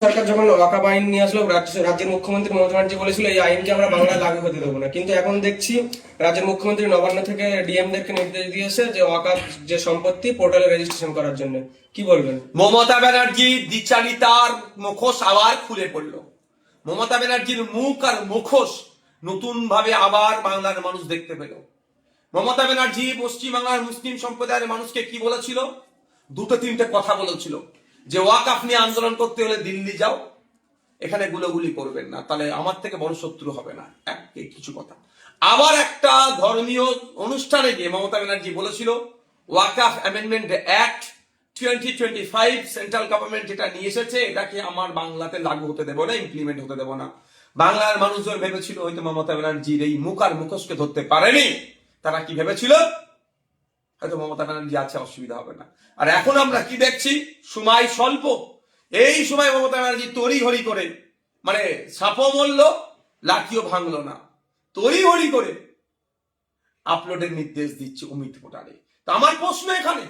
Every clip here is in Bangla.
সরকার যখন ওয়াকাব আইন নিয়ে আসলো, রাজ্যের মুখ্যমন্ত্রী মমতা ব্যানার্জি বলেছিল এই আইনকে আমরা বাংলায় লাগু হতে দেবো না, কিন্তু এখন দেখছি রাজ্যের মুখ্যমন্ত্রী নবান্ন থেকে ডিএমদেরকে নির্দেশ দিয়েছে যে ওয়াকাব যে সম্পত্তি পোর্টালে রেজিস্ট্রেশন করার জন্য। কি বলবেন? মমতা ব্যানার্জি দ্বিচারিতার মুখোশ আবার খুলে পড়ল। মমতা ব্যানার্জির মুখ আর মুখোশ নতুন ভাবে আবার বাংলার মানুষ দেখতে পেল। মমতা ব্যানার্জি পশ্চিমবাংলার মুসলিম সম্প্রদায়ের মানুষকে কি বলেছিল? দুটো তিনটে কথা বলেছিল যে ওয়াকফ নিয়ে আন্দোলন করতে হলে দিল্লি যাও, এখানে গুলোগুলি করবেন না, তাহলে আমার থেকে বড় শত্রু হবে না। কিছু কথা। আবার একটা ধর্মীয় অনুষ্ঠানে গিয়ে মমতা ব্যানার্জি বলেছিল ওয়াকফ অ্যামেন্ডমেন্ট অ্যাক্ট 2025 সেন্ট্রাল গভর্নমেন্ট যেটা নিয়ে এসেছে এটাকে আমার বাংলাতে লাগু হতে দেবো না, ইমপ্লিমেন্ট হতে দেবো না। বাংলার মানুষজন ভেবেছিল হয়তো মমতা ব্যানার্জির এই মুখ আর মুখোশকে ধরতে পারেনি। তারা কি ভেবেছিল? হয়তো মমতা ব্যানার্জি আছে, অসুবিধা হবে না। আর এখন আমরা কি দেখছি? সময় স্বল্প, এই সময় মমতা ব্যানার্জি তড়িঘড়ি করে, মানে সাপও মরল লাঠিও ভাঙলো না, তড়িঘড়ি করে আপলোডের নির্দেশ দিচ্ছে অমিত পোর্টালে। তো আমার প্রশ্ন এখানে,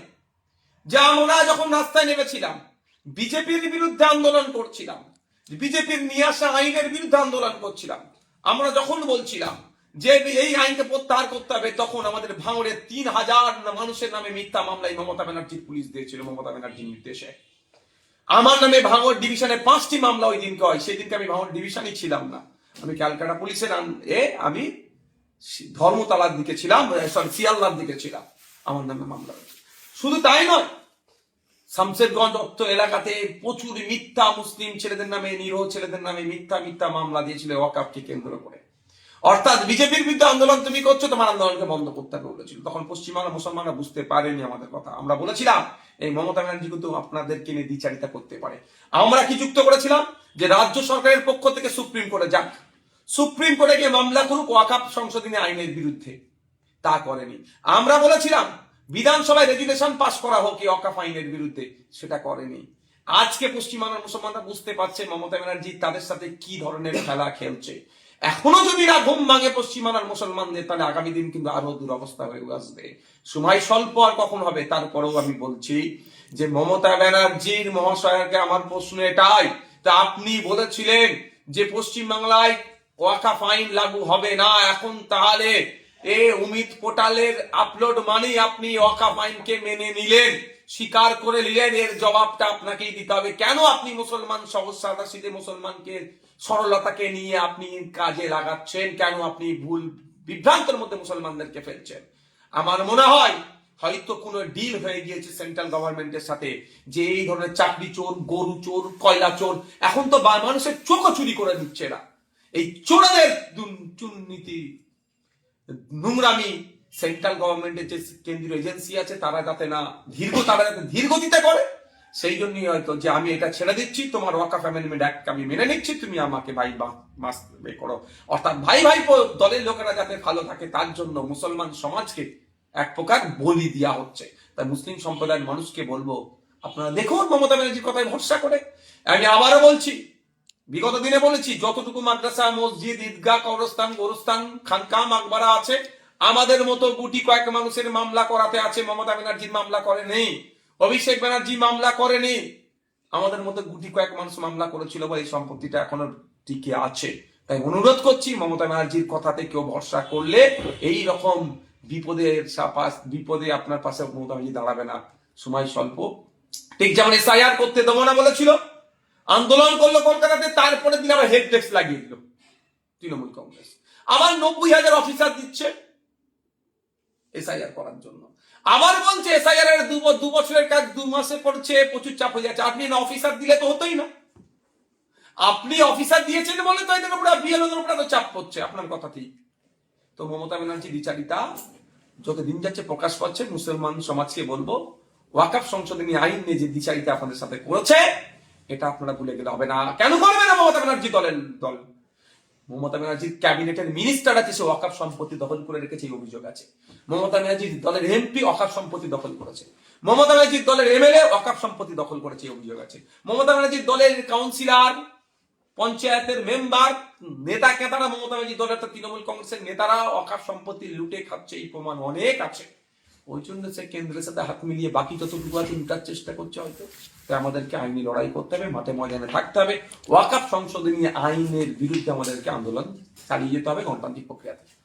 যে আমরা যখন রাস্তায় নেমেছিলাম, বিজেপির বিরুদ্ধে আন্দোলন করছিলাম, বিজেপির নিয়ে আসা আইনের বিরুদ্ধে আন্দোলন করছিলাম, আমরা যখন বলছিলাম যে এই আইনকে প্রত্যাহার করতে হবে, তখন আমাদের ভাঙড়ে 3000 মানুষের নামে মিথ্যা মামলায় মমতা ব্যানার্জির পুলিশ দিয়েছিল মমতা ব্যানার্জির নির্দেশে। আমার নামে ভাঙড় ডিভিশনে 5টি মামলা ওই দিনকে হয়। সেই দিনকে আমি ভাঙড় ডিভিশনই ছিলাম না, আমি ক্যালকাটা পুলিশের আমি ধর্মতলার দিকে ছিলাম, সরি শিয়ালদার দিকে ছিলাম। আমার নামে মামলা হয়েছে। শুধু তাই নয়, শামশেরগঞ্জ অত্ত এলাকাতে প্রচুর মিথ্যা মুসলিম ছেলেদের নামে, নিরীহ ছেলেদের নামে মিথ্যা মিথ্যা মামলা দিয়েছিল ওয়াকফকে কেন্দ্র করে। অর্থাৎ বিজেপির বিরুদ্ধে আন্দোলন তুমি করছো, তোমার আন্দোলনকে বন্ধ করতে হবে বলেছিল। তখন পশ্চিমবাংলা মুসলমানরা বুঝতে পারেনি আমাদের কথা। আমরা বলেছিলাম এই মমতা ব্যানার্জি কিন্তু আপনাদেরকে নিয়ে দ্বিচারিতা করতে পারে। আমরা কি যুক্ত করেছিলাম যে রাজ্য সরকারের পক্ষ থেকে সুপ্রিম কোর্টে যাক, সুপ্রিম কোর্টে গিয়ে মামলা করুক ওয়াকফ সংশোধনী আইনের বিরুদ্ধে। তা করেনি। আমরা বলেছিলাম বিধানসভায় রেজুলেশন পাস করা হোক এই ওয়াকফ আইনের বিরুদ্ধে, সেটা করেনি। আজকে পশ্চিমবাংলার মুসলমানরা বুঝতে পারছে মমতা ব্যানার্জি তাদের সাথে কি ধরনের খেলা খেলছে। এখনো যদি না ঘুম ভাঙে পশ্চিমবাংলার মুসলমানদের, তাহলে আগামী দিন কিন্তু আরো দুরবস্থা হয়ে আসবে। সময় স্বল্প আর কখন হবে। তারপরেও আমি বলছি যে মমতা ব্যানার্জির মহাশয়কে আমার প্রশ্ন এটাই, তা আপনি বলেছিলেন যে পশ্চিমবাংলায় ওয়াকফ আইন লাগু হবে না, এখন তাহলে অমিত পোর্টালের আপলোড মানেই আপনি ওয়াকফ আইনকে মেনে নিলেন, স্বীকার করে নিলেন। এর জবাবটা আপনাকেই দিতে হবে। কেন আপনি মুসলমান সহজ সাদা সিধে মুসলমানকে সরলতাকে নিয়ে আপনি কাজে লাগাচ্ছেন? কেন আপনি ভুল বিভ্রান্তের মধ্যে মুসলমানদেরকে ফেলছেন? আমার মনে হয় হয়তো কোনো ডিল হয়ে গিয়েছে সেন্ট্রাল গভর্নমেন্টের সাথে, যে এই ধরনের চাকরি চোর, গরু চোর, কয়লা চোর, এখন তো মানুষের চোখও চুরি করে দিচ্ছে এরা। এই চোরাদের দুর্নীতি, নোংরামি সেন্ট্রাল গভর্নমেন্টের যে কেন্দ্রীয় এজেন্সি আছে তারা যাতে ধীর গতিতে করে, সেই জন্যই হয়তো যে আমি এটা ছেড়ে দিচ্ছি, তোমার ওয়াকফ অ্যামেন্ডমেন্ট অ্যাক্ট আমি মেনে নিচ্ছি, তুমি আমাকে ভাই মাস করো। অর্থাৎ ভাই ভাই দলের লোকেরা যাতে ভালো থাকে তার জন্য মুসলমান সমাজকে এক প্রকার বলি দেওয়া হচ্ছে। তাই মুসলিম সম্প্রদায়ের মানুষকে বলবো, আপনারা দেখুন মমতা ব্যানার্জির কথায় ভরসা করে। আমি আবারও বলছি, বিগত দিনে বলেছি, যতটুকু মাদ্রাসা, মসজিদ, ঈদগাহ, কবরস্থান, গোরস্থান, খানকা, মাকবারা আছে, আমাদের মতো গুটি কয়েক মানুষের মামলা করাতে আছে। মমতা ব্যানার্জির মামলা করেনি, অভিষেক ব্যানার্জি মামলা করেনি, আমাদের মতো গুটি কয়েক মানুষ মামলা করেছিল বলে এই সম্পত্তিটা এখনো টিকে আছে। তাই অনুরোধ করছি, মমতা ব্যানার্জির কথাতে কেউ ভরসা করলে এই রকম বিপদে আপনার পাশে মমতা ব্যানার্জি দাঁড়াবে না। সময় স্বল্প। ঠিক যেমন এসআইআর করতে দেবো না বলেছিল, আন্দোলন করলো কলকাতাতে, তারপরে দিন আবার হেড ডেস্ক লাগিয়ে দিল তৃণমূল কংগ্রেস। আবার 90,000 অফিসার দিচ্ছে এসআইআর করার জন্য। আবার বলছে এসআইআর এর 2 বছরের কাজ 2 মাসে করছে, প্রচুর চাপ হয়ে যাচ্ছে। আপনি না অফিসার দিলে তো হতোই না, আপনি অফিসার দিয়েছেন বলে তো এদের উপরে বিএলওদের উপরে তো চাপ পড়ছে। আপনার কথা ঠিক। তো মমতা ব্যানার্জি বিচারিতা যত দিন যাচ্ছে প্রকাশ পাচ্ছে। মুসলমান সমাজকে বলবো, ওয়াকফ সংশোধনী আইন নিয়ে যে বিচারিতা আপনাদের সাথে করেছে, এটা আপনারা ভুলে গেলে হবে না। কেন করবে না মমতা ব্যানার্জি দল? মমতা ব্যানার্জির ক্যাবিনেটের মিনিস্টার আছে, সে ওয়াকফ সম্পত্তি দখল করে রেখেছে, এই অভিযোগ আছে। মমতা ব্যানার্জির দলের এমপি ওয়াকফ সম্পত্তি দখল করেছে। মমতা ব্যানার্জির দলের এমএলএ ওয়াকফ সম্পত্তি দখল করেছে, এই অভিযোগ আছে। মমতা ব্যানার্জির দলের কাউন্সিলর, পঞ্চায়েতের মেম্বার, নেতা কেতারা, মমতা ব্যানার্জির দলের তৃণমূল কংগ্রেসের নেতারা ওয়াকফ সম্পত্তি লুটে খাচ্ছে, এই প্রমাণ অনেক আছে। ওই জন্য সে কেন্দ্রের সাথে হাত মিলিয়ে বাকি যতটুকু আছে লুটার চেষ্টা করছে হয়তো। তাই আমাদেরকে আইনি লড়াই করতে হবে, মাঠে ময়দানে থাকতে হবে, ওয়াকফ সংশোধনী আইনের বিরুদ্ধে আমাদেরকে আন্দোলন চালিয়ে যেতে হবে গণতান্ত্রিক প্রক্রিয়াতে।